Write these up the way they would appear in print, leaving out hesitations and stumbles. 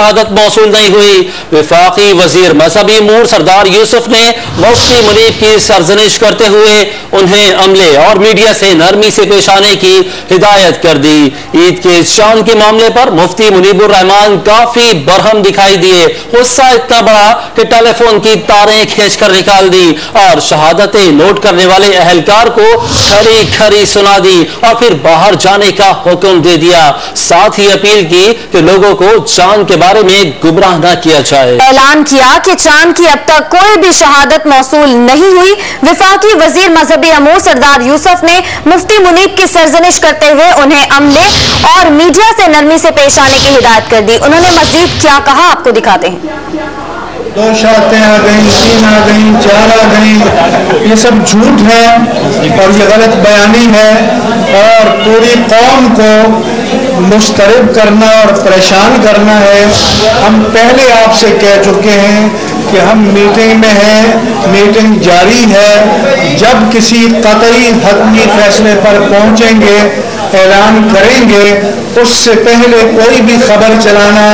शहादत मौसूल नहीं हुई। वफाकी वजीर मजहबी अमूर सरदार यूसुफ ने मुफ्ती मुनीब की सरजनिश करते हुए उन्हें अमले और मीडिया से नरमी से पेश आने की हिदायत कर दी। ईद के शान के मामले पर मुफ्ती मुनीबुर रहमान काफी बरहम दिखाई दिए। गुस्सा इतना बड़ा कि टेलीफोन की तारें खींचकर निकाल दी और शहादतें नोट करने वाले अहलकार को खरी खरी सुना दी और फिर बाहर जाने का हुक्म दे दिया। साथ ही अपील की कि लोगों को चांद के बारे में गुमराह न किया जाए। ऐलान किया कि चांद की अब तक कोई भी शहादत मौसूल नहीं हुई। वफाकी वजीर मजहबी अमूर सरदार यूसुफ ने मुफ्ती मुनीब की सरजनिश करते हुए उन्हें अमले और मीडिया से नरमी से पेश आने की हिदायत कर दी। उन्होंने मजीद क्या कहा, आपको दिखाते हैं। 2 शहादतें आ गई, 3 आ गई, 4 आ गई, ये सब झूठ है और ये गलत बयानी है और पूरी कौम को मुस्तरब करना और परेशान करना है। हम पहले आपसे कह चुके हैं कि हम मीटिंग में हैं, मीटिंग जारी है। जब किसी कतई हतमी फैसले पर पहुंचेंगे, ऐलान करेंगे, उससे पहले कोई भी खबर चलाना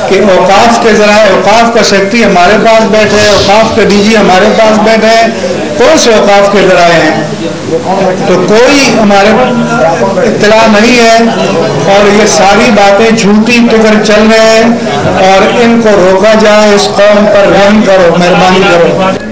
कि औकाफ के ज़राए, औकाफ का सेक्रेटरी हमारे पास बैठे हैं, औकाफ के डीजी हमारे पास बैठे हैं, कौन से औकाफ के ज़राए हैं, तो कोई हमारे इत्तला नहीं है और ये सारी बातें झूठी फिक्र चल रहे हैं और इनको रोका जाए। इस कौम पर रहम करो, मेहरबानी करो।